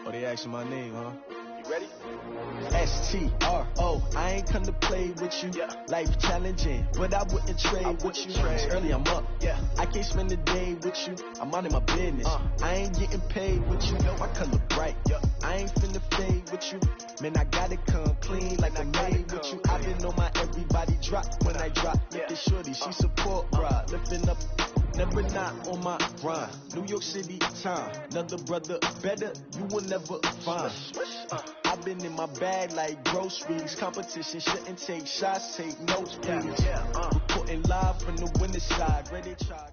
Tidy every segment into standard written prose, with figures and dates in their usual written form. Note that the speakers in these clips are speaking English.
Oh, they asking my name, huh? You ready? S-T-R-O. I ain't come to play with you. Yeah. Life challenging, but I wouldn't trade with you. It's early, I'm up. Yeah. I can't spend the day with you. I'm out in my business. I ain't getting paid with you. My color bright. Yeah. I ain't finna fade with you. Man, I gotta come clean like I made with you. I've been on my everybody drop when I drop. Look at shorty, she support ride. Lifting up. Never not on my grind. New York City time. Another brother better, you will never find. I've been in my bag like groceries. Competition shouldn't take shots, take notes, please. Reporting live from the winning side. Ready to try.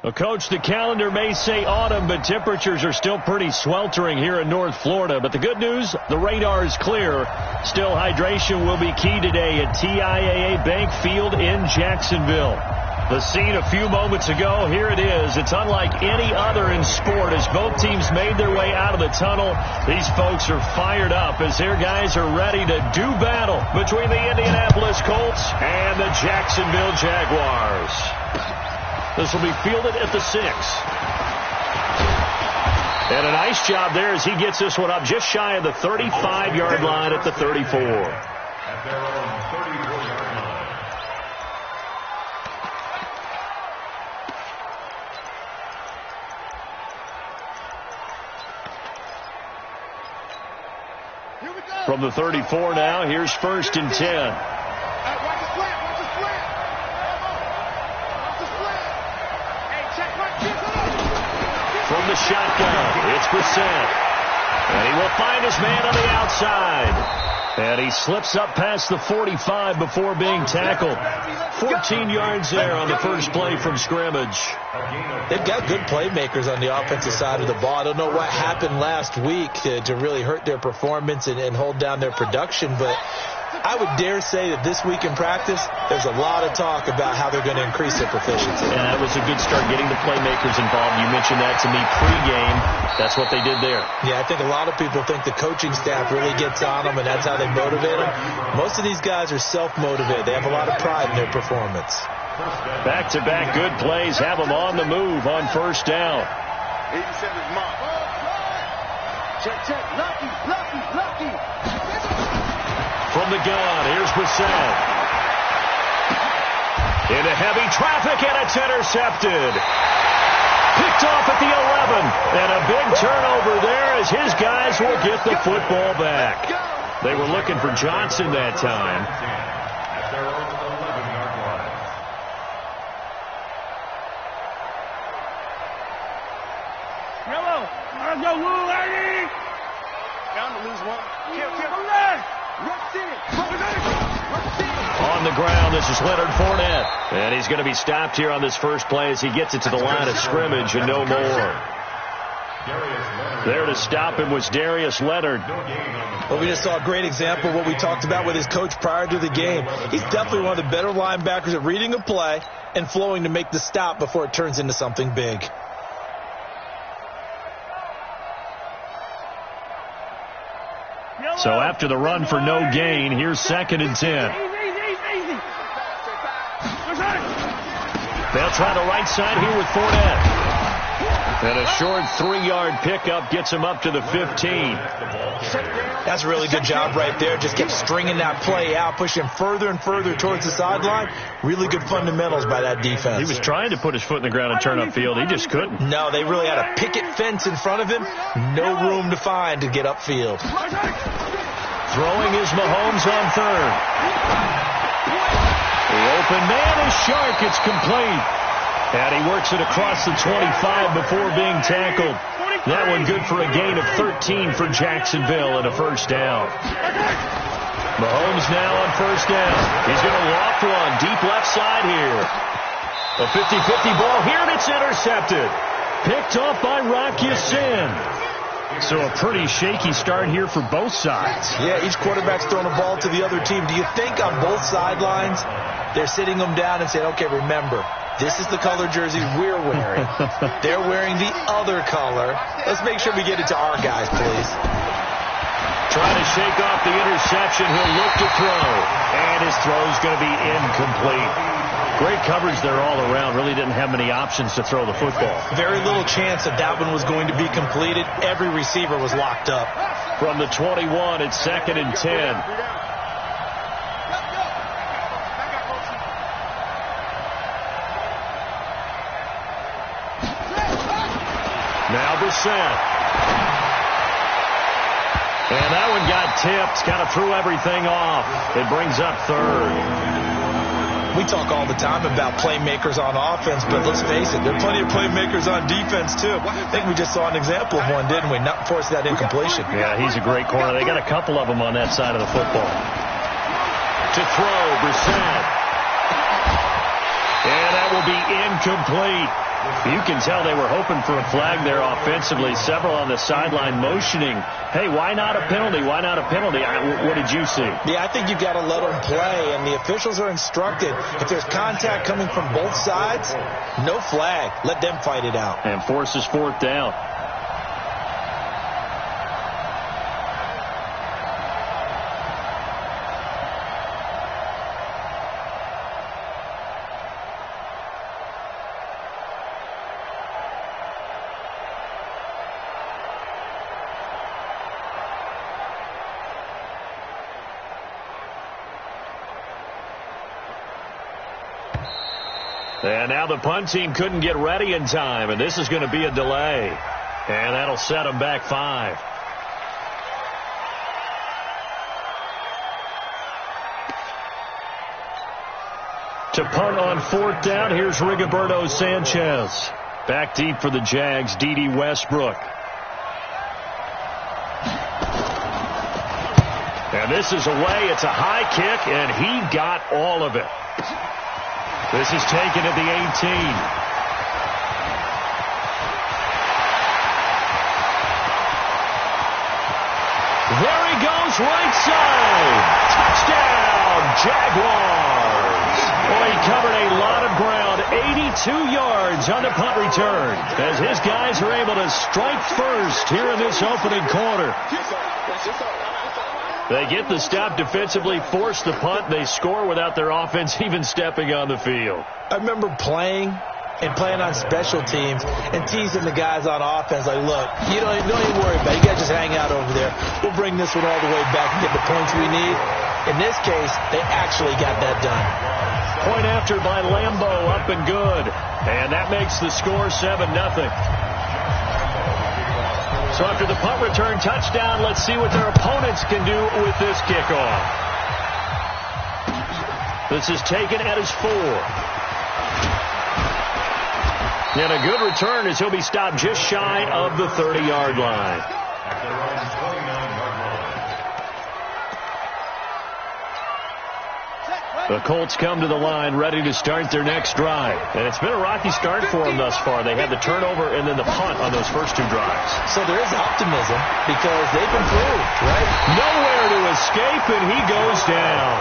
Well, Coach, the calendar may say autumn, but temperatures are still pretty sweltering here in North Florida. But the good news, the radar is clear. Still, hydration will be key today at TIAA Bank Field in Jacksonville. The scene a few moments ago, here it is. It's unlike any other in sport as both teams made their way out of the tunnel. These folks are fired up as their guys are ready to do battle between the Indianapolis Colts and the Jacksonville Jaguars. This will be fielded at the 6. And a nice job there as he gets this one up just shy of the 35-yard line at the 34. At their own 34-yard line. Here we go. From the 34 now, here's 1st and 10. Watch the slant. Watch the slant. Watch the slant. Hey, check my From the shotgun, it's Brissett. And he will find his man on the outside. And he slips up past the 45 before being tackled. 14 yards there on the first play from scrimmage. They've got good playmakers on the offensive side of the ball. I don't know what happened last week to really hurt their performance and hold down their production, but I would dare say that this week in practice, there's a lot of talk about how they're going to increase their proficiency. And that was a good start getting the playmakers involved. You mentioned that to me pregame. That's what they did there. Yeah, I think a lot of people think the coaching staff really gets on them, and that's how they motivate them. Most of these guys are self-motivated. They have a lot of pride in their performance. Back-to-back good plays have them on the move on first down. 87's mark. Check. Lucky. From the gun, here's Brissett. Into heavy traffic, and it's intercepted. Picked off at the 11. And a big turnover there as his guys will get the football back. They were looking for Johnson that time. At their own 11-yard line. Yellow. Let's go, Lou, lady. Down to lose one. On the ground, this is Leonard Fournette. And he's going to be stopped here on this first play as he gets it to the line of scrimmage and no more. There to stop him was Darius Leonard. Well, we just saw a great example of what we talked about with his coach prior to the game. He's definitely one of the better linebackers at reading a play and flowing to make the stop before it turns into something big. So after the run for no gain, here's 2nd and 10. They'll try the right side here with Fournette. And a short 3-yard pickup gets him up to the 15. That's a really good job right there. Just kept stringing that play out, pushing further and further towards the sideline. Really good fundamentals by that defense. He was trying to put his foot in the ground and turn upfield. He just couldn't. No, they really had a picket fence in front of him. No room to find to get upfield. Throwing is Mahomes on 3rd. The open man is Shark. It's complete. And he works it across the 25 before being tackled. That one good for a gain of 13 for Jacksonville and a first down. Mahomes now on first down. He's going to loft one deep left side here. A 50-50 ball here, and it's intercepted. Picked off by Rock Ya-Sin. So a pretty shaky start here for both sides. Yeah, each quarterback's throwing a ball to the other team. Do you think on both sidelines they're sitting them down and saying, okay, remember, this is the color jersey we're wearing. They're wearing the other color. Let's make sure we get it to our guys, please. Trying to shake off the interception. He'll look to throw. And his throw's going to be incomplete. Great coverage there all around. Really didn't have many options to throw the football. Very little chance that one was going to be completed. Every receiver was locked up. From the 21, it's 2nd and 10. Now Brissett. And that one got tipped. Kind of threw everything off. It brings up 3rd. We talk all the time about playmakers on offense, but let's face it, there are plenty of playmakers on defense, too. I think we just saw an example of one, didn't we? Not force that incompletion. Yeah, he's a great corner. They got a couple of them on that side of the football. To throw, Brissett. And that will be incomplete. You can tell they were hoping for a flag there offensively. Several on the sideline motioning, hey, why not a penalty? Why not a penalty? What did you see? Yeah, I think you've got to let them play, and the officials are instructed. If there's contact coming from both sides, no flag. Let them fight it out. And forces 4th down. And now the punt team couldn't get ready in time, and this is going to be a delay. And that'll set them back 5. To punt on 4th down, here's Rigoberto Sanchez. Back deep for the Jags, D.D. Westbrook. And this is away. It's a high kick, and he got all of it. This is taken at the 18. There he goes, right side. Touchdown, Jaguars. Boy, he covered a lot of ground. 82 yards on the punt return as his guys are able to strike first here in this opening quarter. They get the stop defensively, force the punt. They score without their offense even stepping on the field. I remember playing on special teams and teasing the guys on offense like, look, you don't even worry about it. You guys just hang out over there. We'll bring this one all the way back and get the points we need. In this case, they actually got that done. Point after by Lambeau, up and good. And that makes the score 7-0. So after the punt return touchdown, let's see what their opponents can do with this kickoff. This is taken at his 4. And a good return as he'll be stopped just shy of the 30-yard line. The Colts come to the line ready to start their next drive. And it's been a rocky start for them thus far. They had the turnover and then the punt on those first 2 drives. So there is optimism because they've improved, right? Nowhere to escape, and he goes down.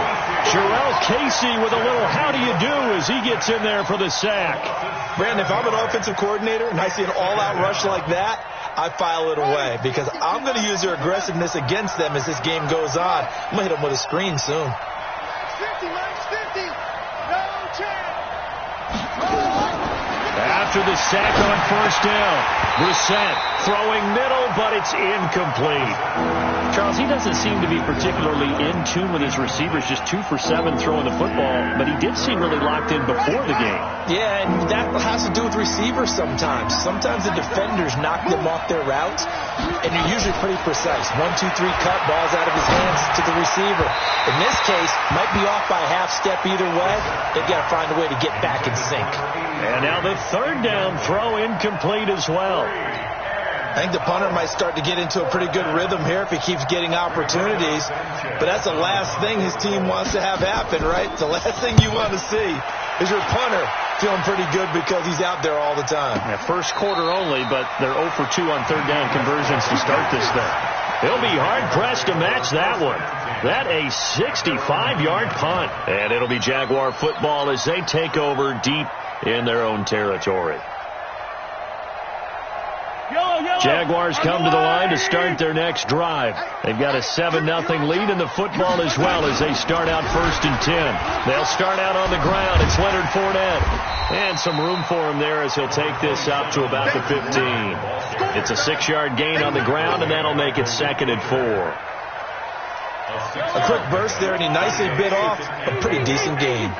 Jarrell Casey with a little how do you do as he gets in there for the sack. Brandon, if I'm an offensive coordinator and I see an all-out rush like that, I file it away because I'm going to use their aggressiveness against them as this game goes on. I'm going to hit them with a screen soon. 50, Mike's 50. No chance. After the sack on first down, Brissett throwing middle, but it's incomplete. Charles, he doesn't seem to be particularly in tune with his receivers, just 2 for 7 throwing the football, but he did seem really locked in before the game. Yeah, and that has to do with receivers sometimes. Sometimes the defenders knock them off their routes, and you're usually pretty precise. 1, 2, 3 cut, ball's out of his hands to the receiver. In this case, might be off by a half step either way. They've got to find a way to get back in sync. And now the 3rd down throw incomplete as well. I think the punter might start to get into a pretty good rhythm here if he keeps getting opportunities. But that's the last thing his team wants to have happen, right? The last thing you want to see is your punter feeling pretty good because he's out there all the time. Yeah, first quarter only, but they're 0 for 2 on 3rd down conversions to start this thing. They'll be hard-pressed to match that one. That a 65-yard punt. And it'll be Jaguar football as they take over deep in their own territory. Yellow Jaguars come to the line to start their next drive. They've got a 7-0 lead in the football as well as they start out 1st and 10. They'll start out on the ground. It's Leonard Fournette. And some room for him there as he'll take this up to about the 15. It's a 6-yard gain on the ground, and that'll make it 2nd and 4. A quick burst there, and he nicely bit off a pretty decent gain.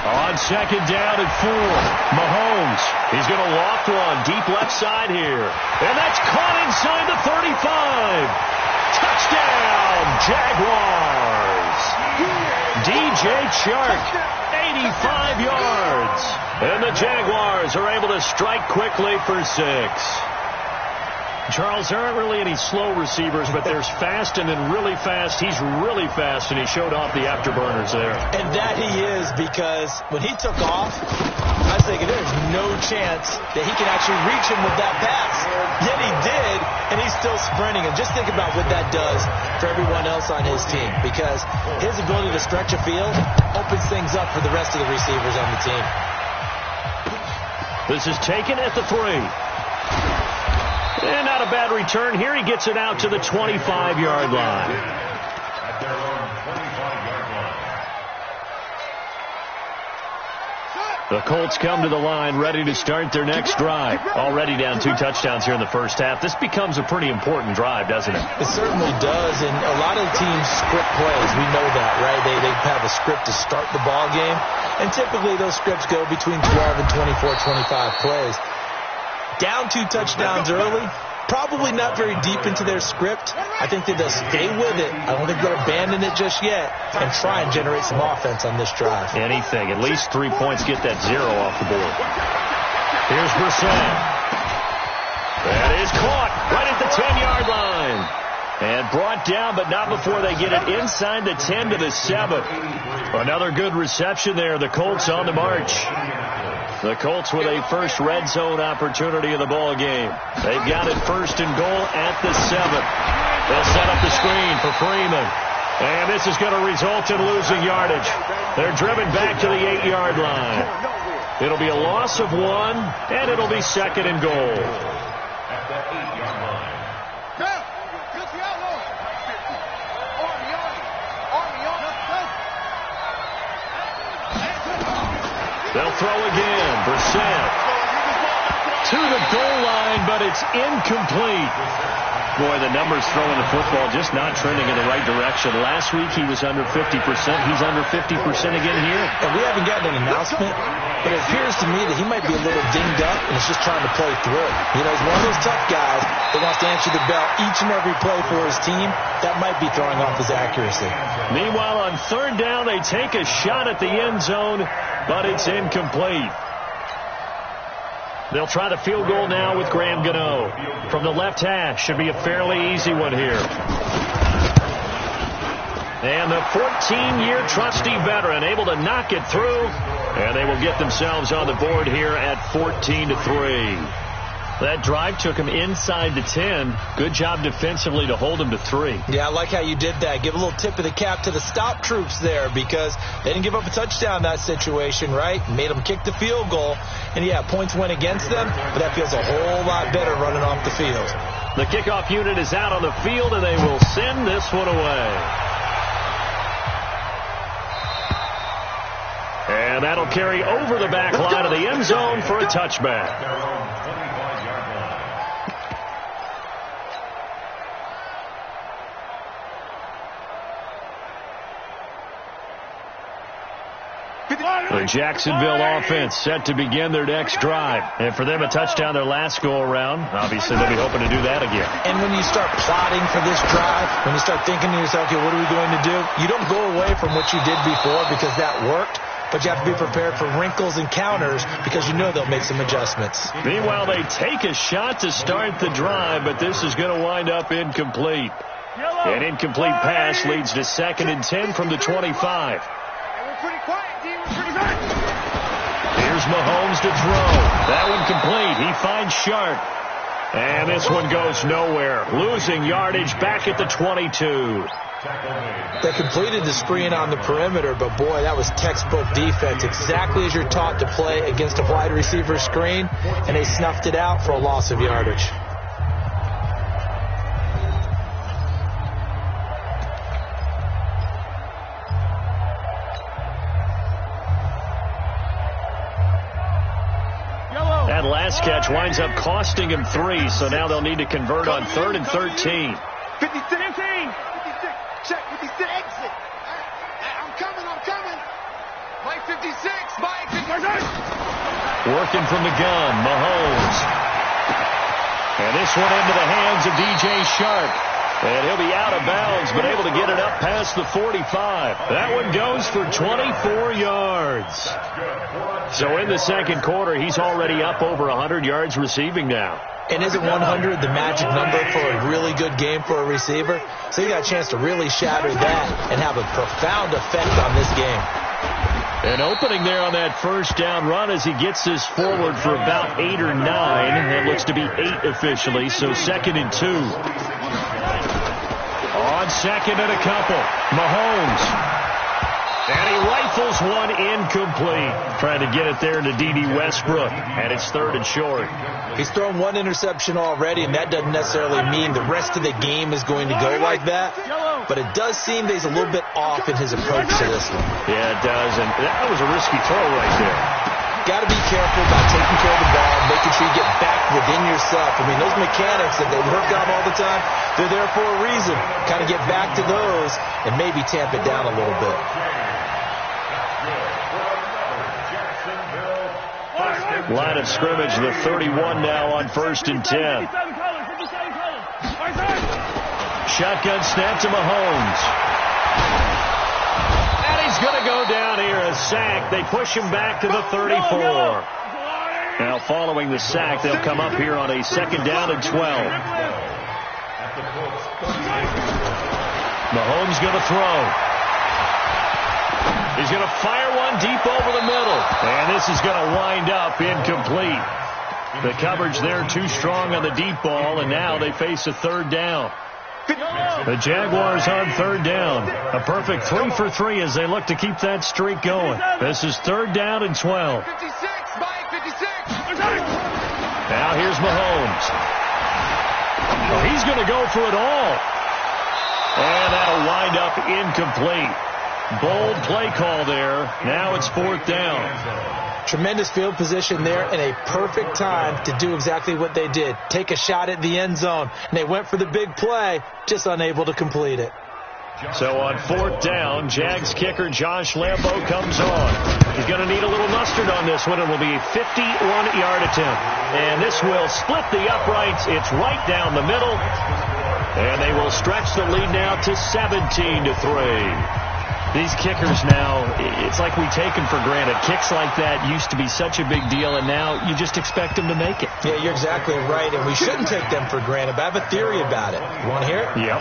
On 2nd down and 4, Mahomes. He's going to loft one deep left side here. And that's caught inside the 35. Touchdown, Jaguars. DJ Chark, 85 yards. And the Jaguars are able to strike quickly for 6. Charles, there aren't really any slow receivers, but there's fast and then really fast. He's really fast, and he showed off the afterburners there. And that he is, because when he took off, I was thinking there's no chance that he can actually reach him with that pass. Yet he did, and he's still sprinting. And just think about what that does for everyone else on his team, because his ability to stretch a field opens things up for the rest of the receivers on the team. This is taken at the 3. And not a bad return here. He gets it out to the 25-yard line. At their own 25-yard line. The Colts come to the line ready to start their next drive. Already down 2 touchdowns here in the first half. This becomes a pretty important drive, doesn't it? It certainly does, and a lot of teams script plays. We know that, right? They have a script to start the ball game, and typically those scripts go between 12 and 24, 25 plays. Down 2 touchdowns early, probably not very deep into their script. I think that they'll stay with it. I don't think they'll abandon it just yet and try and generate some offense on this drive. Anything. At least 3 points, get that 0 off the board. Here's Brissett. That is caught right at the 10-yard line. And brought down, but not before they get it inside the 10 to the 7. Another good reception there. The Colts on the march. The Colts with a first red zone opportunity in the ball game. They've got it 1st and goal at the 7. They'll set up the screen for Freeman. And this is going to result in losing yardage. They're driven back to the 8-yard line. It'll be a loss of 1, and it'll be 2nd and goal. At the 8-yard line. They'll throw again. Brissett to the goal line, but it's incomplete. Boy, the numbers throwing the football just not trending in the right direction. Last week he was under 50%. He's under 50% again here. And we haven't gotten an announcement, but it appears to me that he might be a little dinged up and is just trying to play through. You know, he's one of those tough guys that wants to answer the bell each and every play for his team. That might be throwing off his accuracy. Meanwhile, on 3rd down, they take a shot at the end zone, but it's incomplete. They'll try the field goal now with Graham Gano. From the left hash, should be a fairly easy one here. And the 14-year trusty veteran able to knock it through, and they will get themselves on the board here at 14-3. That drive took him inside the 10. Good job defensively to hold him to 3. Yeah, I like how you did that. Give a little tip of the cap to the stop troops there, because they didn't give up a touchdown in that situation, right? Made them kick the field goal. And, yeah, points went against them, but that feels a whole lot better running off the field. The kickoff unit is out on the field, and they will send this one away. And that'll carry over the back line of the end zone for a touchback. The Jacksonville offense set to begin their next drive. And for them, a touchdown their last go-around. Obviously, they'll be hoping to do that again. And when you start plotting for this drive, when you start thinking to yourself, okay, what are we going to do? You don't go away from what you did before because that worked. But you have to be prepared for wrinkles and counters because you know they'll make some adjustments. Meanwhile, they take a shot to start the drive, but this is going to wind up incomplete. An incomplete pass leads to 2nd and 10 from the 25. Here's Mahomes to throw. That one complete. He finds Sharp. And this one goes nowhere. Losing yardage back at the 22. They completed the screen on the perimeter, but boy, that was textbook defense. Exactly as you're taught to play against a wide receiver screen, and they snuffed it out for a loss of yardage. That last catch winds up costing him 3, so now they'll need to convert on 3rd and 13. 15. Check 56. Exit. I'm coming. Mike 56. Mike 56. Working from the gun, Mahomes. And this one into the hands of DJ Shark. And he'll be out of bounds, but able to get it up past the 45. That one goes for 24 yards. So in the second quarter, he's already up over 100 yards receiving now. And isn't 100 the magic number for a really good game for a receiver? So you got a chance to really shatter that and have a profound effect on this game. An opening there on that first down run as he gets this forward for about 8 or 9. It looks to be 8 officially, so 2nd and 2. On 2nd and a couple, Mahomes. And he rifles one incomplete. Trying to get it there to D.D. Westbrook. And it's 3rd and short. He's thrown one interception already, and that doesn't necessarily mean the rest of the game is going to go like that. But it does seem that he's a little bit off in his approach to this one. Yeah, it does. And that was a risky throw right there. Got to be careful about taking care of the ball, making sure you get back within yourself. I mean, those mechanics that they work on all the time, they're there for a reason. Kind of get back to those and maybe tamp it down a little bit. Line of scrimmage, the 31 now on 1st and 10. Shotgun snap to Mahomes. And he's going to go down here, a sack. They push him back to the 34. Now following the sack, they'll come up here on a 2nd down and 12. Mahomes going to throw. He's going to fire one deep over the middle. And this is going to wind up incomplete. The coverage there too strong on the deep ball, and now they face a 3rd down. The Jaguars on 3rd down. A perfect 3 for 3 as they look to keep that streak going. This is 3rd down and 12. 56. Mike 56. Now here's Mahomes. Oh, he's going to go for it all. And that'll wind up incomplete. Bold play call there. Now it's 4th down. Tremendous field position there and a perfect time to do exactly what they did. Take a shot at the end zone. And they went for the big play, just unable to complete it. So on 4th down, Jags kicker Josh Lambo comes on. He's going to need a little mustard on this one. It will be a 51-yard attempt. And this will split the uprights. It's right down the middle. And they will stretch the lead now to 17-3. These kickers now, it's like we take them for granted. Kicks like that used to be such a big deal, and now you just expect them to make it. Yeah, you're exactly right, and we shouldn't take them for granted, but I have a theory about it. You want to hear it? Yep.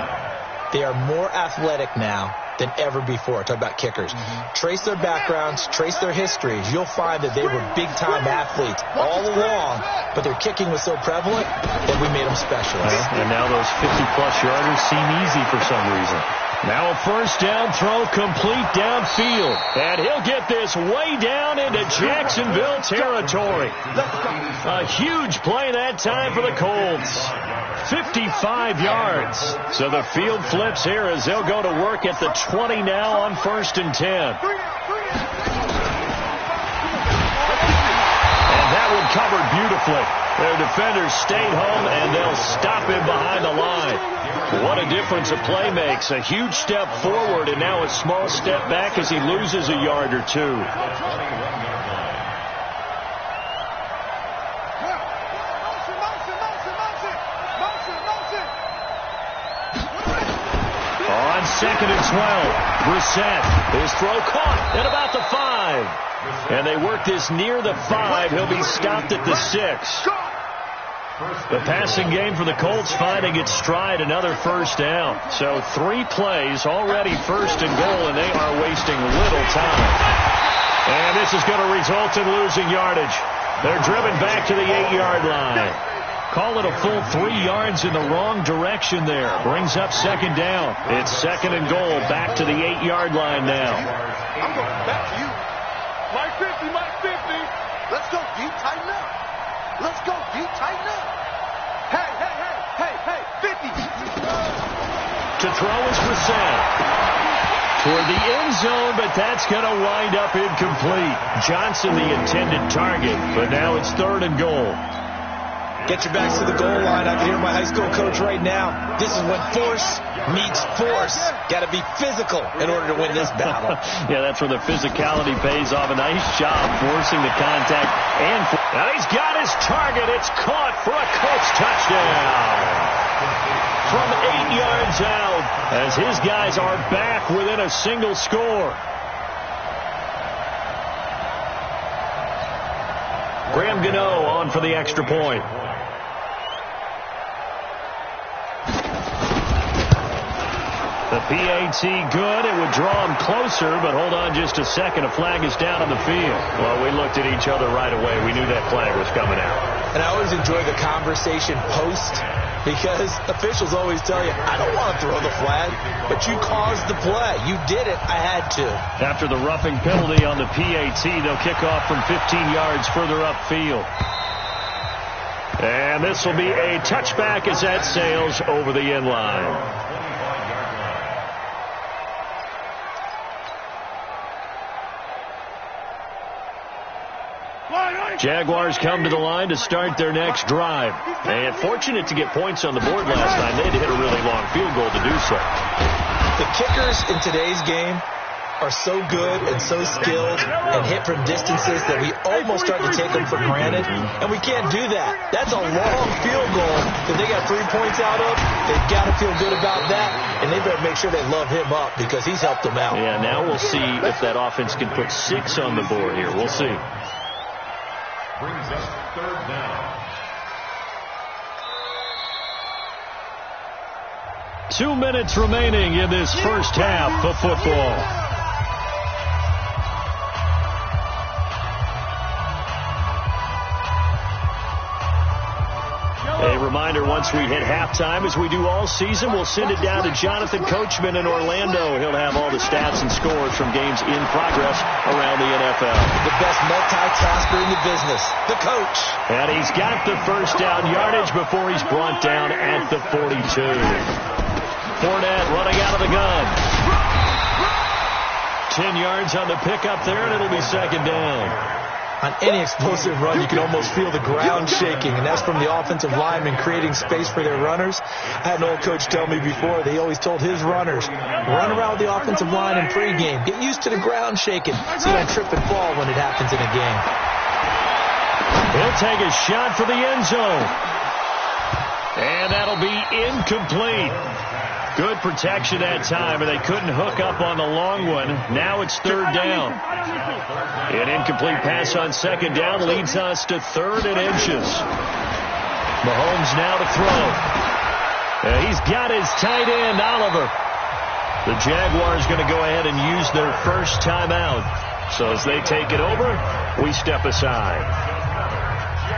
They are more athletic now than ever before. Talk about kickers. Trace their backgrounds, trace their histories. You'll find that they were big-time athletes all along, but their kicking was so prevalent that we made them specialists. And now those 50-plus yarders seem easy for some reason. Now a 1st down throw complete downfield. And he'll get this way down into Jacksonville territory. A huge play that time for the Colts. 55 yards. So the field flips here as they'll go to work at the 20 now on 1st and 10. And that one covered beautifully. Their defenders stayed home, and they'll stop him behind the line. What a difference a play makes. A huge step forward, and now a small step back as he loses a yard or two. On 2nd and 12, Brissett. His throw caught at about the 5. And they work this near the 5. He'll be stopped at the 6. The passing game for the Colts finding its stride, another 1st down. So 3 plays already 1st and goal, and they are wasting little time. And this is going to result in losing yardage. They're driven back to the 8-yard line. Call it a full 3 yards in the wrong direction there. Brings up second down. It's second and goal. Back to the 8-yard line now. I'm going back to you. Mike 50, Mike 50. Let's go, D. Tighten up. Let's go, D. Tighten up. Hey, 50. To throw is Brissett. Toward the end zone, but that's going to wind up incomplete. Johnson the intended target, but now it's third and goal. Get your backs to the goal line. I can hear my high school coach right now. This is when force meets force. Got to be physical in order to win this battle. Yeah, that's where the physicality pays off. A nice job forcing the contact. Now he's got his target. It's caught for a Colts touchdown. From 8 yards out, as his guys are back within a single score. Graham Gano on for the extra point. The PAT good. It would draw him closer, but hold on just a second. A flag is down on the field. Well, we looked at each other right away. We knew that flag was coming out. And I always enjoy the conversation post, because officials always tell you, I don't want to throw the flag, but you caused the play. You did it. I had to. After the roughing penalty on the PAT, they'll kick off from 15 yards further upfield. And this will be a touchback as that sails over the end line. Jaguars come to the line to start their next drive. And fortunate to get points on the board last time. They had to hit a really long field goal to do so. The kickers in today's game are so good and so skilled and hit from distances that we almost start to take them for granted. And we can't do that. That's a long field goal that they got 3 points out of. They've got to feel good about that. And they better make sure they love him up, because he's helped them out. Yeah, now we'll see if that offense can put 6 on the board here. We'll see. Brings up third down. 2 minutes remaining in this first half of football. A reminder, once we hit halftime, as we do all season, we'll send it down to Jonathan Coachman in Orlando. He'll have all the stats and scores from games in progress around the NFL. The best multitasker in the business, the coach. And he's got the first down yardage before he's brought down at the 42. Fournette running out of the gun. 10 yards on the pickup there, and it'll be second down. On any explosive run, you can almost feel the ground shaking, and that's from the offensive linemen creating space for their runners. I had an old coach tell me before, they always told his runners, run around with the offensive line in pregame. Get used to the ground shaking so you don't trip and fall when it happens in a game. He'll take a shot for the end zone. And that'll be incomplete. Good protection that time, and they couldn't hook up on the long one. Now it's third down. An incomplete pass on second down leads us to third and inches. Mahomes now to throw. He's got his tight end, Oliver. The Jaguars going to go ahead and use their first timeout. So as they take it over, we step aside.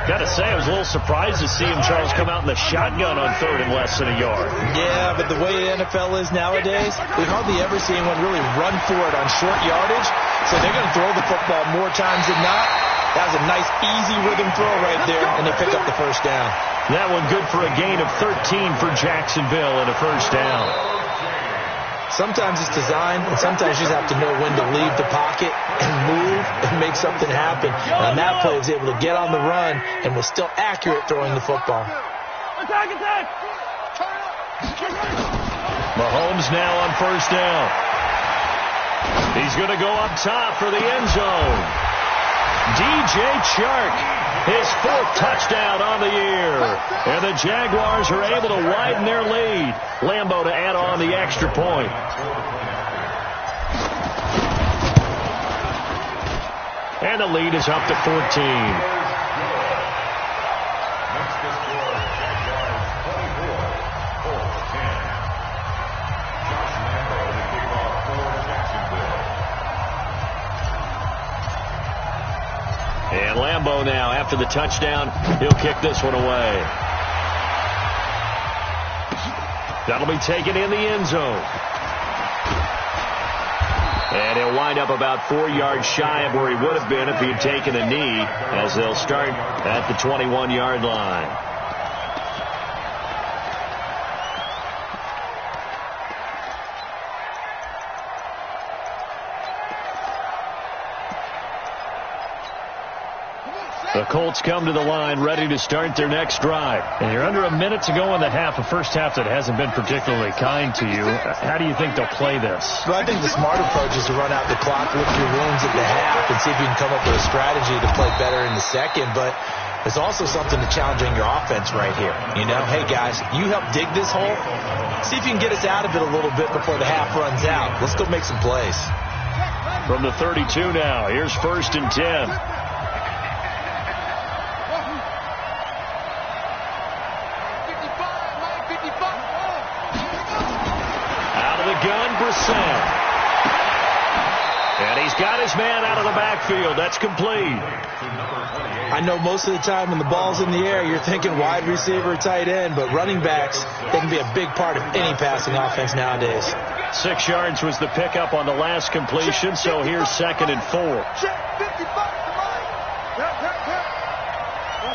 Got to say, I was a little surprised to see him, Charles, come out in the shotgun on third and less than a yard. Yeah, but the way the NFL is nowadays, we hardly ever see anyone really run for it on short yardage. So they're going to throw the football more times than not. That was a nice, easy rhythm throw right there, and they pick up the first down. That one good for a gain of 13 for Jacksonville and a first down. Sometimes it's designed, and sometimes you just have to know when to leave the pocket and move and make something happen. And on that play, he was able to get on the run and was still accurate throwing the football. Mahomes now on first down. He's going to go up top for the end zone. DJ Chark, his 4th touchdown on the year. And the Jaguars are able to widen their lead. Lambeau to add on the extra point. And the lead is up to 14. And Lambeau now, after the touchdown, he'll kick this one away. That'll be taken in the end zone. And he'll wind up about 4 yards shy of where he would have been if he had taken a knee, as they'll start at the 21-yard line. The Colts come to the line ready to start their next drive. And you're under a minute to go in the half, a first half that hasn't been particularly kind to you. How do you think they'll play this? Well, I think the smart approach is to run out the clock, lick your wounds at the half, and see if you can come up with a strategy to play better in the second. But there's also something to challenging your offense right here. You know, hey, guys, you help dig this hole. See if you can get us out of it a little bit before the half runs out. Let's go make some plays. From the 32 now, here's 1st and 10. Gun, Brissett. And he's got his man out of the backfield. That's complete. I know most of the time when the ball's in the air, you're thinking wide receiver, tight end, but running backs, they can be a big part of any passing offense nowadays. 6 yards was the pickup on the last completion, so here's 2nd and 4. Watch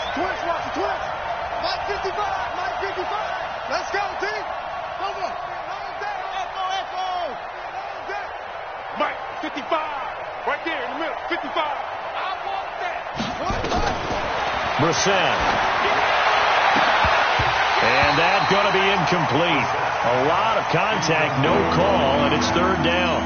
the twist, watch the twist. Mike 55, Mike 55. Let's go, T. Come on. Mike, 55, right there in the middle, 55. I want that. Brissett. And that's going to be incomplete. A lot of contact, no call, and it's 3rd down.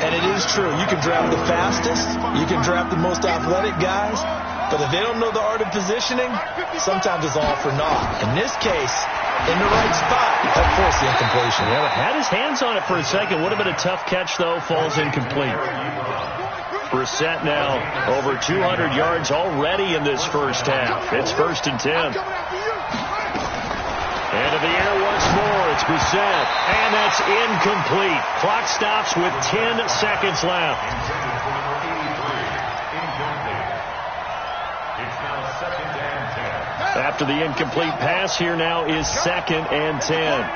And it is true. You can draft the fastest, you can draft the most athletic guys, but if they don't know the art of positioning, sometimes it's all for naught. In this case, in the right spot, that forced the incompletion. Yeah, had his hands on it for a second. Would have been a tough catch, though. Falls incomplete. Brissett now over 200 yards already in this first half. It's 1st and 10. Into the air once more. It's Brissett. And that's incomplete. Clock stops with 10 seconds left. After the incomplete pass, here now is 2nd and 10.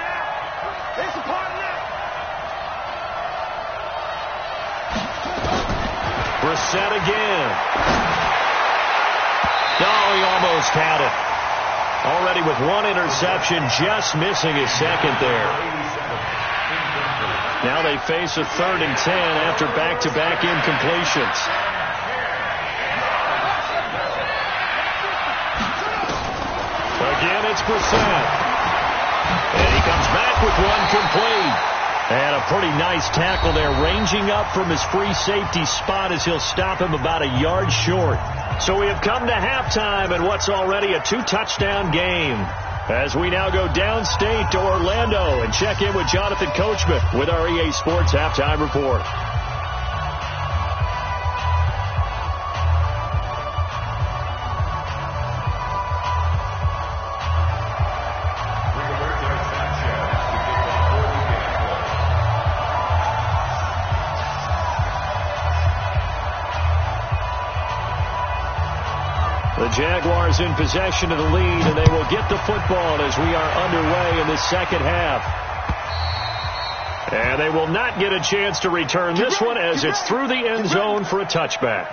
Brissett again. Oh, he almost had it. Already with 1 interception, just missing his 2nd there. Now they face a 3rd and 10 after back-to-back incompletions. Again, it's Brissett. And he comes back with 1 complete. And a pretty nice tackle there, ranging up from his free safety spot as he'll stop him about a yard short. So we have come to halftime in what's already a 2-touchdown game. As we now go downstate to Orlando and check in with Jonathan Coachman with our EA Sports Halftime Report. The Jaguars in possession of the lead, and they will get the football as we are underway in the second half. And they will not get a chance to return this one as it's through the end zone for a touchback.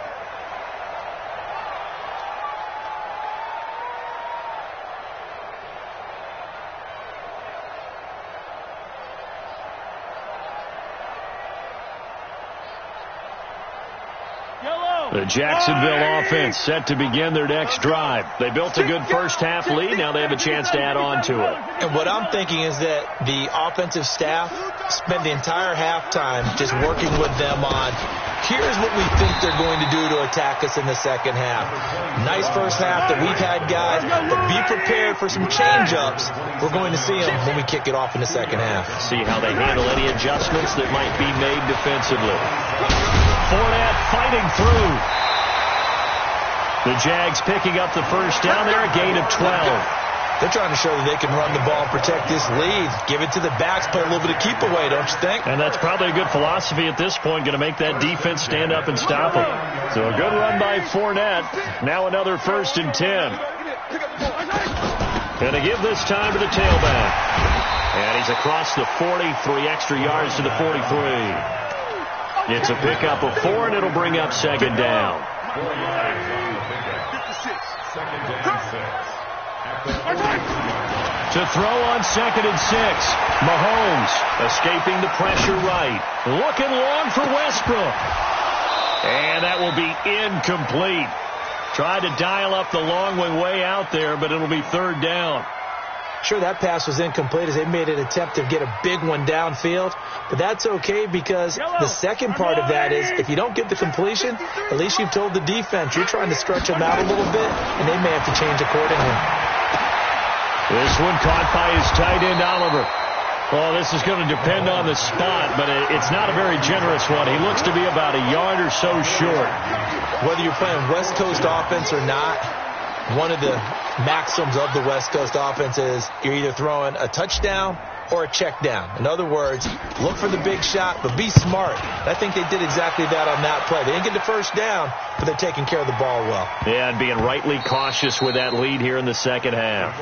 The Jacksonville offense set to begin their next drive. They built a good first half lead. Now they have a chance to add on to it. And what I'm thinking is that the offensive staff spent the entire halftime just working with them on, here's what we think they're going to do to attack us in the second half. Nice first half that we've had, guys, but be prepared for some change-ups. We're going to see them when we kick it off in the second half. See how they handle any adjustments that might be made defensively. Fournette fighting through. The Jags picking up the first down there, a gain of 12. They're trying to show that they can run the ball and protect this lead. Give it to the backs, play a little bit of keep away, don't you think? And that's probably a good philosophy at this point, going to make that defense stand up and stop them. So a good run by Fournette. Now another 1st and 10. Going to give this time to the tailback. And he's across the 40, 3 extra yards to the 43. It's a pickup of 4, and it'll bring up second down. 4 yards on the pickup. 2nd and 6. To throw on 2nd and 6. Mahomes escaping the pressure right. Looking long for Westbrook. And that will be incomplete. Tried to dial up the long one way out there, but it'll be 3rd down. Sure, that pass was incomplete as they made an attempt to get a big one downfield. But that's okay because the second part of that is if you don't get the completion, at least you've told the defense you're trying to stretch them out a little bit, and they may have to change accordingly. This one caught by his tight end, Oliver. Well, this is going to depend on the spot, but it's not a very generous one. He looks to be about a yard or so short. Whether you're playing West Coast offense or not, one of the maxims of the West Coast offense is you're either throwing a touchdown or a check down. In other words, look for the big shot, but be smart. I think they did exactly that on that play. They didn't get the first down, but they're taking care of the ball well. Yeah, and being rightly cautious with that lead here in the second half.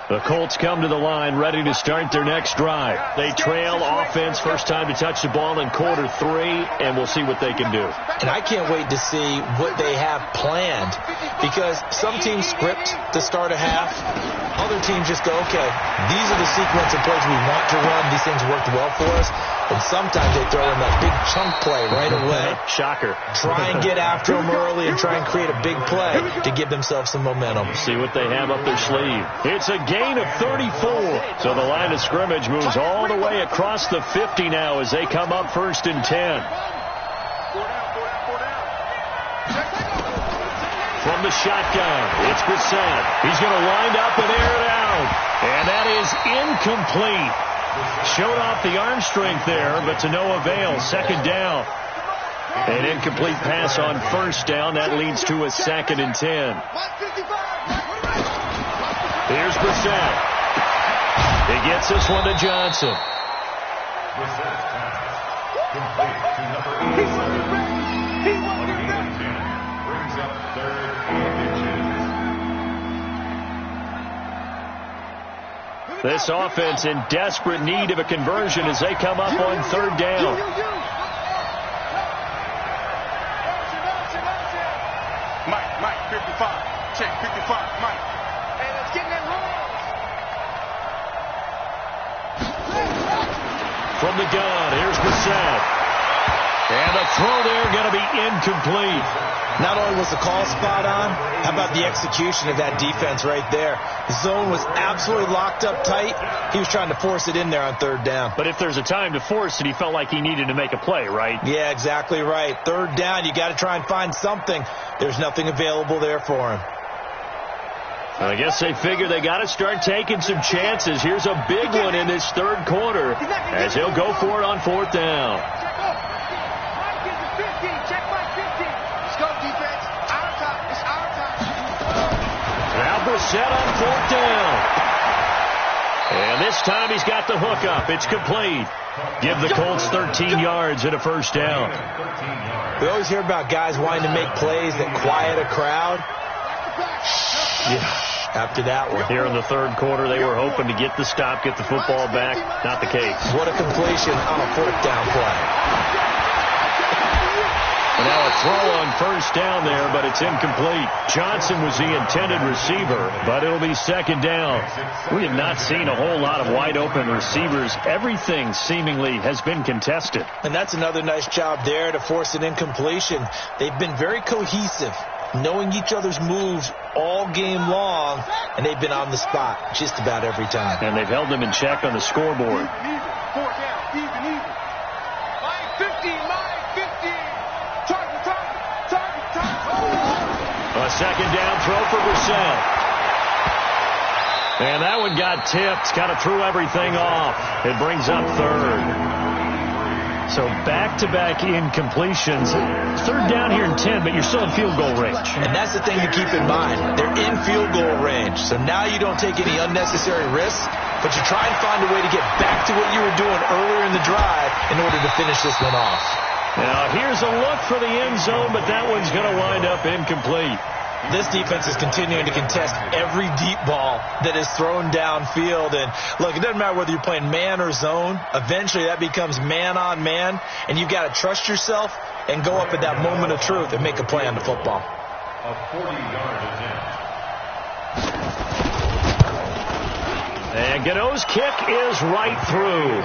The Colts come to the line ready to start their next drive. They trail offense, first time to touch the ball in quarter 3, and we'll see what they can do. And I can't wait to see what they have planned because some teams script to start a half. Other teams just go, okay, these are the sequence of plays we want to run. These things worked well for us. And sometimes they throw in that big chunk play right away. Shocker. Try and get after them early and try and create a big play to give themselves some momentum. See what they have up their sleeve. It's a gain of 34. So the line of scrimmage moves all the way across the 50 now as they come up 1st and 10. From the shotgun, it's Brissett. He's going to wind up and air it out. And that is incomplete. Showed off the arm strength there, but to no avail. 2nd down. An incomplete pass on 1st down. That leads to a 2nd and 10. Here's Brissett. He gets this one to Johnson. Brissett's pass complete to number 87. On a gain of 10. Brings up 3rd and inches. This offense in desperate need of a conversion as they come up on 3rd down. Mike, 55. Check, 55, Mike. Hey, let's get in that roll. From the gun, here's Brissett. And the throw there going to be incomplete. Not only was the call spot on, how about the execution of that defense right there? The zone was absolutely locked up tight. He was trying to force it in there on 3rd down. But if there's a time to force it, he felt like he needed to make a play, right? Yeah, exactly right. 3rd down, you got to try and find something. There's nothing available there for him. I guess they figure they got to start taking some chances. Here's a big one in this 3rd quarter as he'll go for it on 4th down. Now Brissett on 4th down. And this time he's got the hook up. It's complete. Give the Colts 13 yards and a 1st down. We always hear about guys wanting to make plays that quiet a crowd. Yeah. After that one. Here in the 3rd quarter, they were hoping to get the stop, get the football back. Not the case. What a completion on a 4th down play. And now a throw on 1st down there, but it's incomplete. Johnson was the intended receiver, but it'll be 2nd down. We have not seen a whole lot of wide-open receivers. Everything seemingly has been contested. And that's another nice job there to force an incompletion. They've been very cohesive, knowing each other's moves all game long, and they've been on the spot just about every time. And they've held them in check on the scoreboard. 4th down, even. Line 50. A 2nd down throw for Brissett. And that one got tipped. Kind of threw everything off. It brings up 3rd. So back-to-back incompletions. 3rd down here in 10, but you're still in field goal range. And that's the thing to keep in mind. They're in field goal range. So now you don't take any unnecessary risks, but you try and find a way to get back to what you were doing earlier in the drive in order to finish this one off. Now here's a look for the end zone, but that one's going to wind up incomplete. This defense is continuing to contest every deep ball that is thrown downfield. And, look, it doesn't matter whether you're playing man or zone. Eventually that becomes man on man, and you've got to trust yourself and go up at that moment of truth and make a play on the football. A 40-yard attempt. And Gano's kick is right through.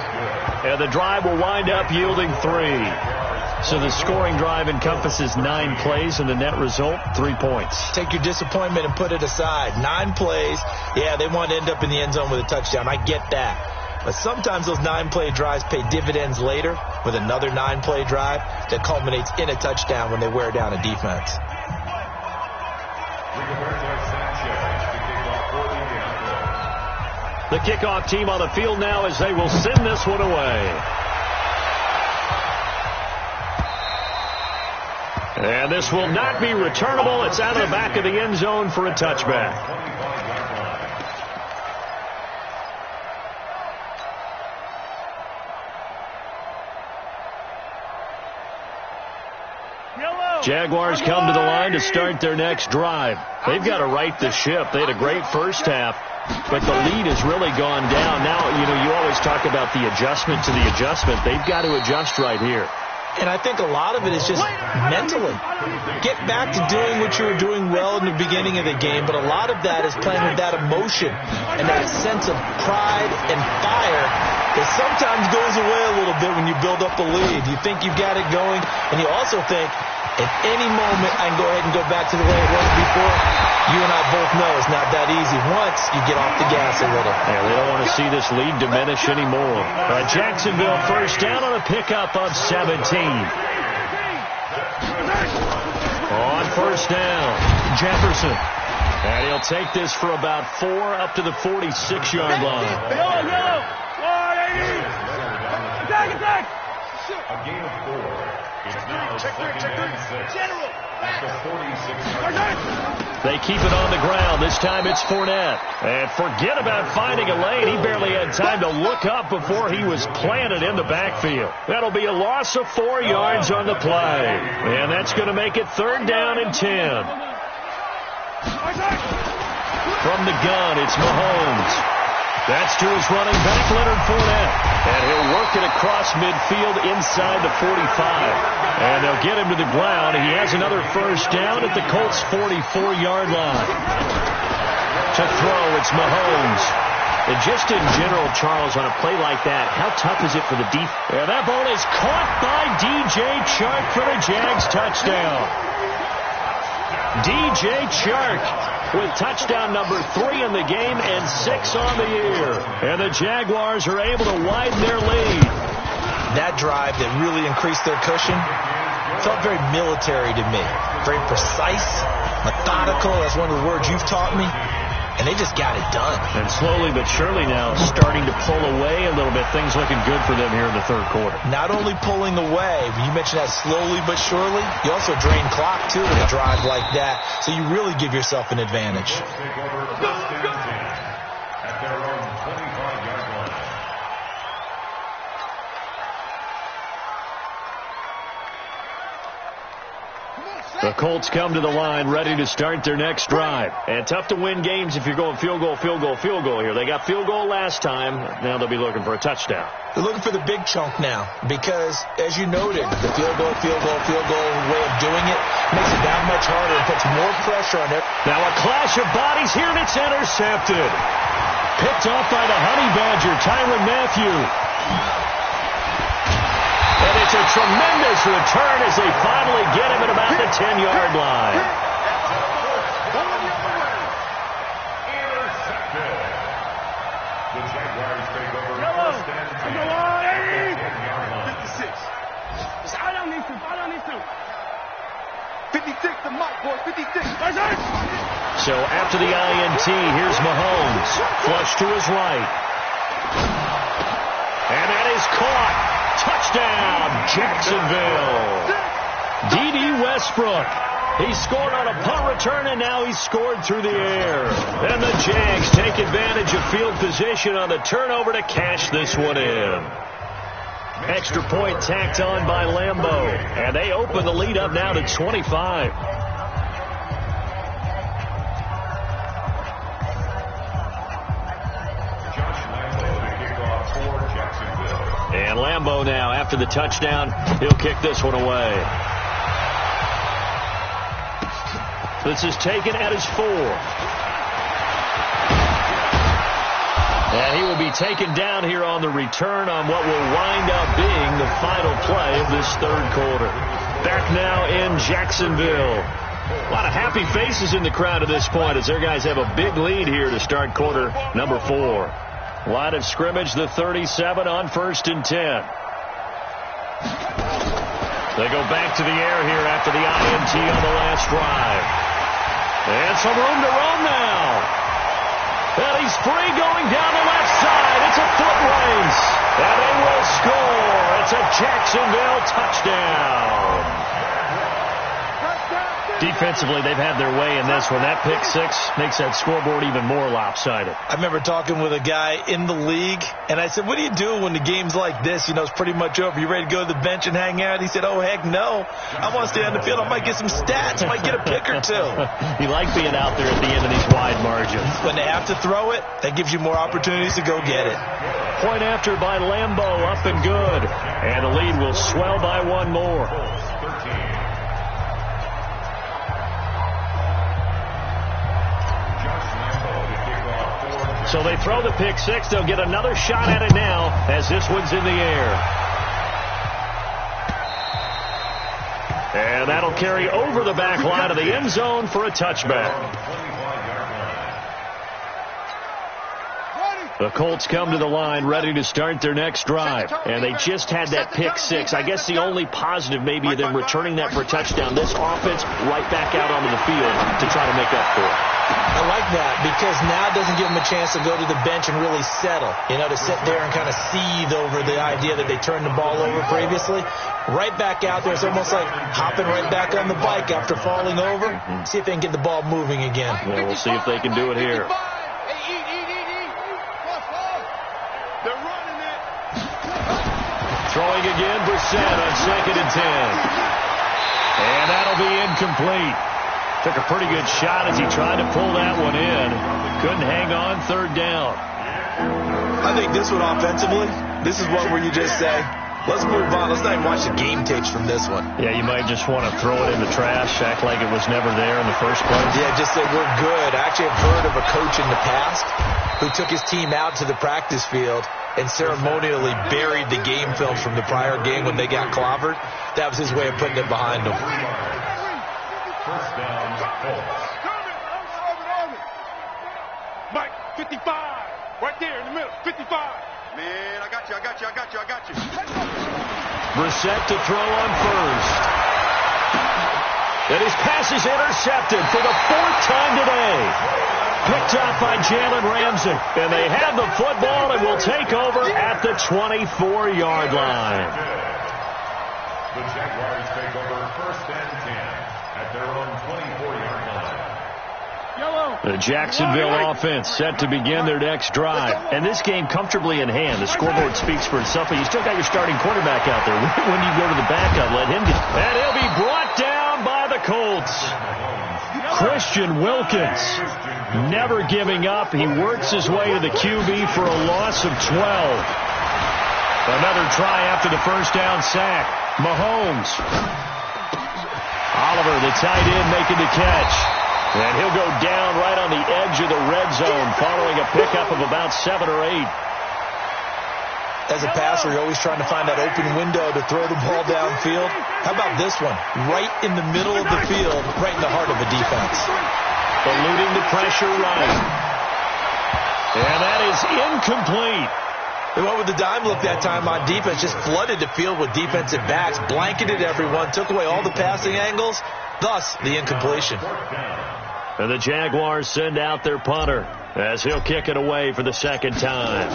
And the drive will wind up yielding 3. So the scoring drive encompasses 9 plays, and the net result, 3 points. Take your disappointment and put it aside. 9 plays. Yeah, they want to end up in the end zone with a touchdown. I get that. But sometimes those 9-play drives pay dividends later with another 9-play drive that culminates in a touchdown when they wear down a defense. The kickoff team on the field now as they will send this one away. And this will not be returnable. It's out of the back of the end zone for a touchback. Jaguars come to the line to start their next drive. They've got to right the ship. They had a great first half, but the lead has really gone down. Now, you always talk about the adjustment to the adjustment. They've got to adjust right here. And I think a lot of it is just mentally. Get back to doing what you were doing well in the beginning of the game, but a lot of that is playing with that emotion and that sense of pride and fire that sometimes goes away a little bit when you build up a lead. You think you've got it going, and you also think at any moment I can go ahead and go back to the way it was before. You and I both know it's not that easy once you get off the gas a little. Yeah, they don't want to see this lead diminish anymore. Jacksonville first down on a pickup of 17. On first down, Jefferson. And he'll take this for about 4 up to the 46-yard line. Attack! A gain of 4. It's now second and 6. At the 46-yard. They keep it on the ground. This time it's Fournette. And forget about finding a lane. He barely had time to look up before he was planted in the backfield. That'll be a loss of 4 yards on the play. And that's going to make it 3rd down and 10. From the gun, it's Mahomes. That's to his running back, Leonard Fournette. And he'll work it across midfield inside the 45. And they'll get him to the ground. He has another first down at the Colts' 44-yard line. To throw, it's Mahomes. And just in general, Charles, on a play like that, how tough is it for the defense? And that ball is caught by DJ Chark for the Jags touchdown. DJ Chark with touchdown number 3 in the game and 6 on the year. And the Jaguars are able to widen their lead. That drive that really increased their cushion felt very military to me. Very precise, methodical. That's one of the words you've taught me. And they just got it done. And slowly but surely now starting to pull away a little bit. Things looking good for them here in the 3rd quarter. Not only pulling away, but you mentioned that slowly but surely. You also drain clock, too, with a drive like that. So you really give yourself an advantage. Take over first and 10 at their own 25-yard line. The Colts come to the line ready to start their next drive. And tough to win games if you're going field goal here. They got field goal last time. Now they'll be looking for a touchdown. They're looking for the big chunk now because, as you noted, the field goal way of doing it makes it that much harder and puts more pressure on it. Now a clash of bodies here, and it's intercepted. Picked off by the Honey Badger, Tyrann Mathieu. And it's a tremendous return as they finally get him at about the 10-yard line. Intercepted. The Jaguars take over first and 10 at the 10-yard line. 56. I don't need to. 56 to Mike, boy. 56. So after the INT, here's Mahomes. Flush to his right. And that is caught. Touchdown, Jacksonville. D.D. Westbrook. He scored on a punt return, and now he's scored through the air. And the Jags take advantage of field position on the turnover to cash this one in. Extra point tacked on by Lambeau. And they open the lead up now to 25. And Lambeau now, after the touchdown, he'll kick this one away. This is taken at his 4. And he will be taken down here on the return on what will wind up being the final play of this third quarter. Back now in Jacksonville. A lot of happy faces in the crowd at this point as their guys have a big lead here to start quarter number 4. Line of scrimmage, the 37 on 1st and 10. They go back to the air here after the INT on the last drive. And some room to run now. And he's free going down the left side. It's a foot race. And they will score. It's a Jacksonville touchdown. Defensively, they've had their way in this one. That pick 6 makes that scoreboard even more lopsided. I remember talking with a guy in the league, and I said, what do you do when the game's like this? You know, it's pretty much over. You ready to go to the bench and hang out? He said, oh, heck no. I want to stay on the field. I might get some stats. I might get a pick or 2. You like being out there at the end of these wide margins. When they have to throw it, that gives you more opportunities to go get it. Point after by Lambeau, up and good. And the lead will swell by 1 more. So they throw the pick 6. They'll get another shot at it now as this one's in the air. And that'll carry over the back line of the end zone for a touchback. The Colts come to the line ready to start their next drive. And they just had that pick 6. I guess the only positive maybe of them returning that for a touchdown. This offense right back out onto the field to try to make up for it. I like that because now it doesn't give them a chance to go to the bench and really settle. You know, to sit there and kind of seethe over the idea that they turned the ball over previously. Right back out there. It's almost like hopping right back on the bike after falling over. See if they can get the ball moving again. Yeah, we'll see if they can do it here. Throwing again, Brissett on 2nd and 10. And that'll be incomplete. Took a pretty good shot as he tried to pull that one in. Couldn't hang on 3rd down. I think this one offensively, this is one where you just say, let's move on. Let's not even watch the game tapes from this one. Yeah, you might just want to throw it in the trash, act like it was never there in the first place. Yeah, just say we're good. I actually have heard of a coach in the past who took his team out to the practice field and ceremonially buried the game film from the prior game when they got clobbered. That was his way of putting it behind them. First down, Colts. Mike, 55. Right there in the middle, 55. Man, I got you. Brissett to throw on 1st. And his pass is intercepted for the 4th time today. Picked off by Jalen Ramsey. And they have the football and will take over at the 24-yard line. The Jaguars take over 1st and 10 at their own 24-yard line. The Jacksonville offense set to begin their next drive. And this game comfortably in hand. The scoreboard speaks for itself, but you still got your starting quarterback out there. When you go to the backup, let him get. And he'll be brought down by the Colts. Christian Wilkins, never giving up. He works his way to the QB for a loss of 12. Another try after the first down sack. Mahomes. Oliver, the tight end, making the catch. And he'll go down right on the edge of the red zone following a pickup of about 7 or 8. As a passer, you're always trying to find that open window to throw the ball downfield. How about this one? Right in the middle of the field, right in the heart of the defense. Eluding the pressure right. And that is incomplete. They went with the dime look that time on defense, just flooded the field with defensive backs, blanketed everyone, took away all the passing angles, thus the incompletion. And the Jaguars send out their punter as he'll kick it away for the 2nd time.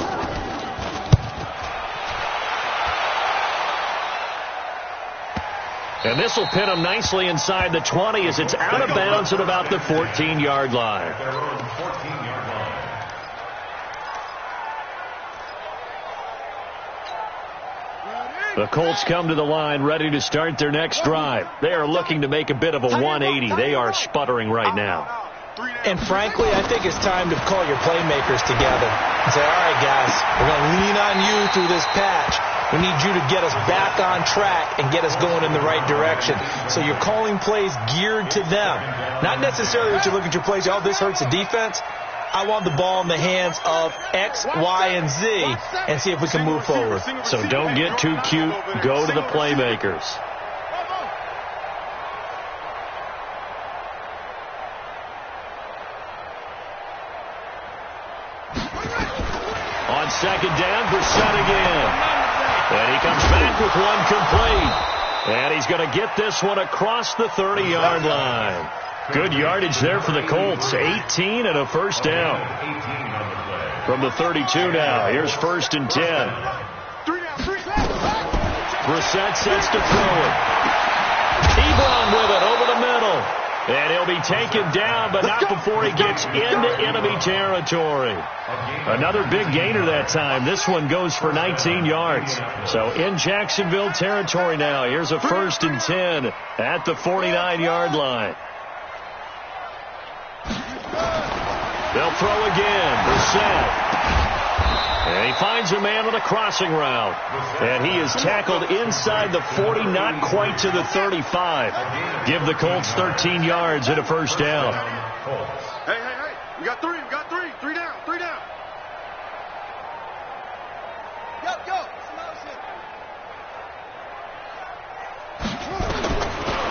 And this will pin them nicely inside the 20 as it's out of bounds at about the 14-yard line. The Colts come to the line ready to start their next drive. They are looking to make a bit of a 180. They are sputtering right now. And frankly, I think it's time to call your playmakers together and say, all right, guys, we're going to lean on you through this patch. We need you to get us back on track and get us going in the right direction. So you're calling plays geared to them. Not necessarily that you look at your plays, oh, this hurts the defense. I want the ball in the hands of X, Y, and Z and see if we can move forward. So don't get too cute. Go to the playmakers. On second down, Brissett again. And he comes back with one complete. And he's going to get this one across the 30-yard line. Good yardage there for the Colts. 18 and a first down. From the 32 now. Here's 1st and 10. Brissett sets to throw it. Ebron with it over the middle. And he'll be taken down, but not before he gets into enemy territory. Another big gainer that time. This one goes for 19 yards. So in Jacksonville territory now. Here's a 1st and 10 at the 49-yard line. They'll throw again. Brissett. And he finds a man on a crossing route. And he is tackled inside the 40, not quite to the 35. Give the Colts 13 yards and a first down. Hey. We got three. Three down. Go.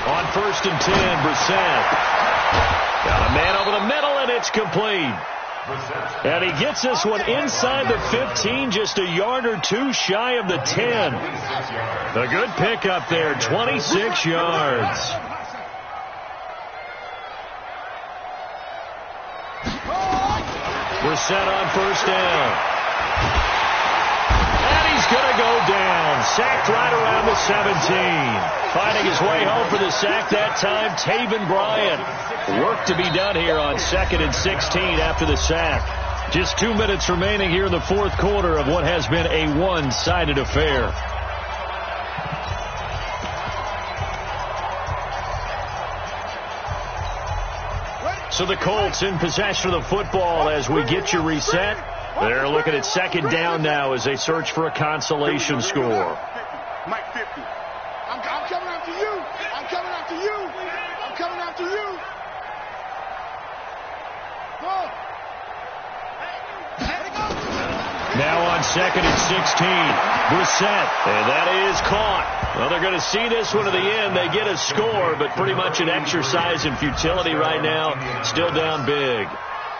On 1st and 10, Brissett. Got a man over the middle, and it's complete. And he gets this one inside the 15, just a yard or two shy of the 10. A good pickup there, 26 yards. Brissett on 1st down. And he's going to go down. Sacked right around the 17. Finding his way home for the sack that time, Taven Bryant. Work to be done here on 2nd and 16 after the sack. Just 2 minutes remaining here in the 4th quarter of what has been a one-sided affair. So the Colts in possession of the football as we get you reset. They're looking at 2nd down now as they search for a consolation score. Mike 50. I'm coming after you. I'm coming after you. Now on 2nd and 16, Brissett, and that is caught. Well, they're going to see this one to the end. They get a score, but pretty much an exercise in futility right now. Still down big.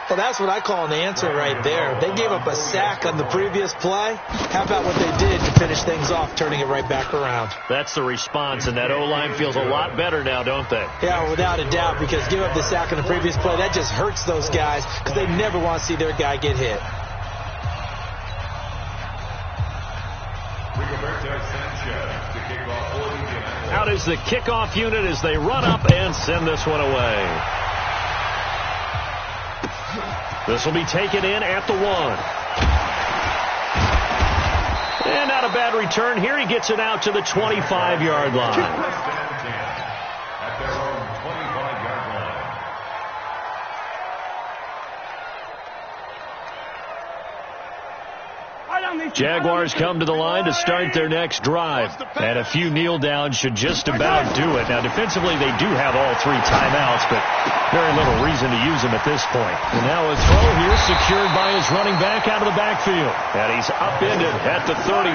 Well, that's what I call an answer right there. They gave up a sack on the previous play. How about what they did to finish things off, turning it right back around? That's the response, and that O-line feels a lot better now, don't they? Yeah, without a doubt, because give up the sack on the previous play, that just hurts those guys because they never want to see their guy get hit. Out is the kickoff unit as they run up and send this one away. This will be taken in at the 1. And not a bad return here. He gets it out to the 25-yard line. Jaguars come to the line to start their next drive. And a few kneel downs should just about do it. Now, defensively, they do have all 3 timeouts, but very little reason to use them at this point. And now a throw here secured by his running back out of the backfield. And he's upended at the 33,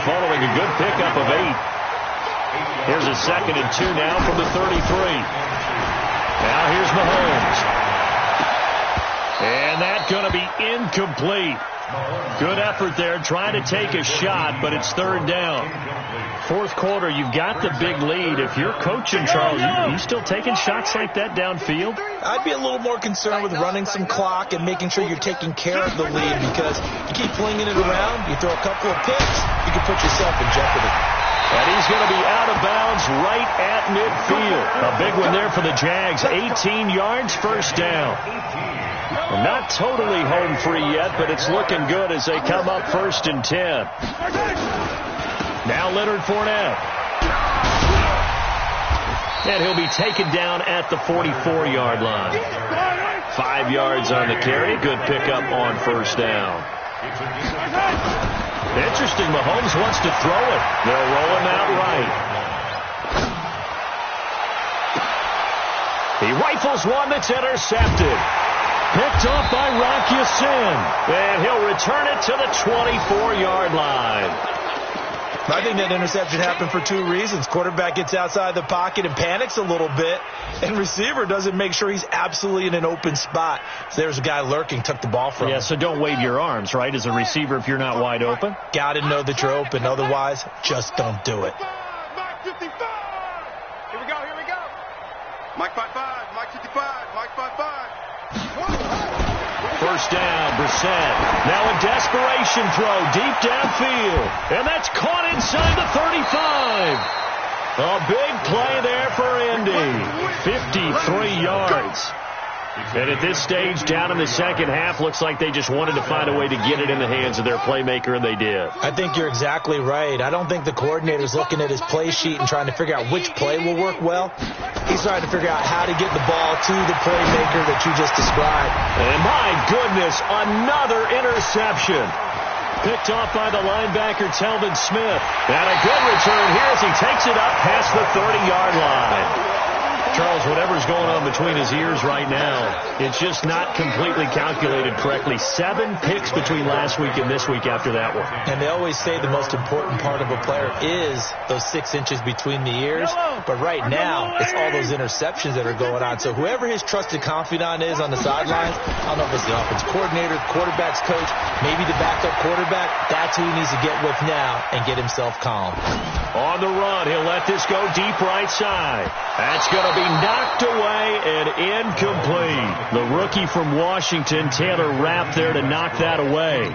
following a good pickup of 8. Here's a 2nd and 2 now from the 33. Now here's Mahomes. And that's going to be incomplete. Good effort there, trying to take a shot, but it's 3rd down. 4th quarter, you've got the big lead. If you're coaching, Charles, you still taking shots like that downfield? I'd be a little more concerned with running some clock and making sure you're taking care of the lead, because you keep flinging it around, you throw a couple of picks, you can put yourself in jeopardy. And he's going to be out of bounds right at midfield. A big one there for the Jags. 18 yards, 1st down. Well, not totally home free yet, but it's looking good as they come up 1st and 10. Now Leonard Fournette. And he'll be taken down at the 44-yard line. 5 yards on the carry. Good pickup on first down. Interesting. Mahomes wants to throw it. They'll roll him out right. He rifles one that's intercepted. Picked off by Rock Ya-Sin. And he'll return it to the 24-yard line. I think that interception happened for 2 reasons. Quarterback gets outside the pocket and panics a little bit, and receiver doesn't make sure he's absolutely in an open spot. So there's a guy lurking, took the ball from him. Yeah, so don't wave your arms, right, as a receiver if you're not wide open? Got to know that you're open. Otherwise, just don't do it. Mike 55. Here we go. Mike 55, Mike 55, Mike 55. First down, Brissett. Now a desperation throw deep downfield. And that's caught inside the 35. A big play there for Indy. 53 yards. And at this stage, down in the second half, looks like they just wanted to find a way to get it in the hands of their playmaker, and they did. I think you're exactly right. I don't think the coordinator's looking at his play sheet and trying to figure out which play will work well. He's trying to figure out how to get the ball to the playmaker that you just described. And my goodness, another interception. Picked off by the linebacker, Telvin Smith. And a good return here as he takes it up past the 30-yard line. Charles, whatever's going on between his ears right now, it's just not completely calculated correctly. 7 picks between last week and this week after that one. And they always say the most important part of a player is those 6 inches between the ears. But right now, it's all those interceptions that are going on. So whoever his trusted confidant is on the sidelines, I don't know if it's the offensive coordinator, the quarterback's coach, maybe the backup quarterback, that's who he needs to get with now and get himself calm. On the run, he'll let this go deep right side. That's going to be knocked away and incomplete. The rookie from Washington, Taylor Rapp, there to knock that away.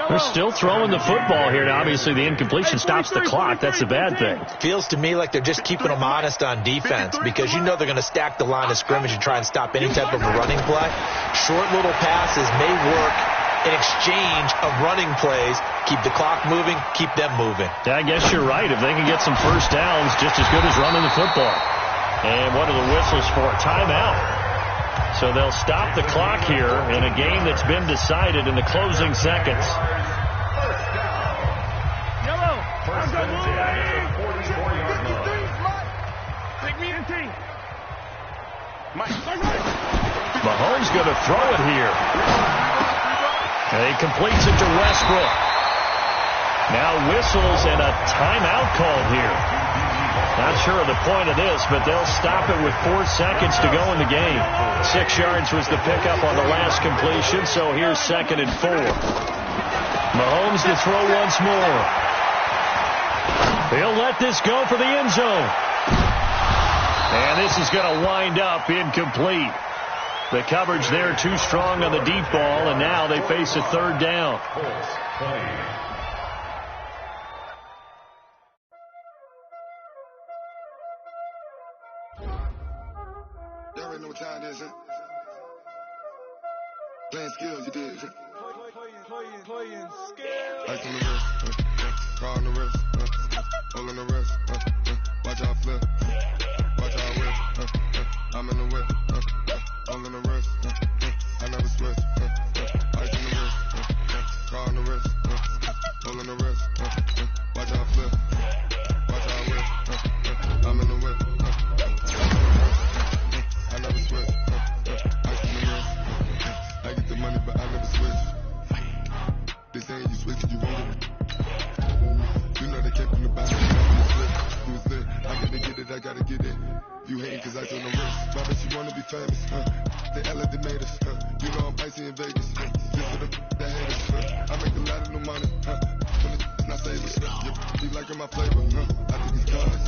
They're still throwing the football here. Now, obviously, the incompletion stops the clock. That's a bad thing. Feels to me like they're just keeping them honest on defense because you know they're going to stack the line of scrimmage and try and stop any type of a running play. Short little passes may work in exchange of running plays. Keep the clock moving, keep them moving. Yeah, I guess you're right. If they can get some first downs, just as good as running the football. And what are the whistles for? Timeout. So they'll stop the clock here in a game that's been decided in the closing seconds. Yellow. First and 10 at the 44-yard line. Take me in, team. Mahomes going to throw it here. And he completes it to Westbrook. Now whistles and a timeout called here. Not sure of the point of this, but they'll stop it with 4 seconds to go in the game. 6 yards was the pickup on the last completion, so here's 2nd and 4. Mahomes to throw once more. He'll let this go for the end zone. And this is going to wind up incomplete. The coverage there too strong on the deep ball, and now they face a 3rd down. Y'all already know what time it is, huh? Playing skills, you did. Playing skills. Ice on the wrist, car on the wrist, hole in the wrist, watch out flip, watch out whip, I'm in the whip, hole in the wrist, I never switch, ice on the wrist, car on the wrist, hole in the wrist, watch out flip, watch out whip, I'm in the whip, I never switch, ice on the wrist, I get the money but I never switch. They saying you switch and you won't get it. You know they came from the bottom, you was lit. I gotta get it, I gotta get it. You hating cause I told them wrist. My bitch, you wanna be famous, They act like they made us, You know I'm icy in Vegas, Just for the that haters, I make a lot of new money, When it's not savers, You be liking my flavor, I think it's cars,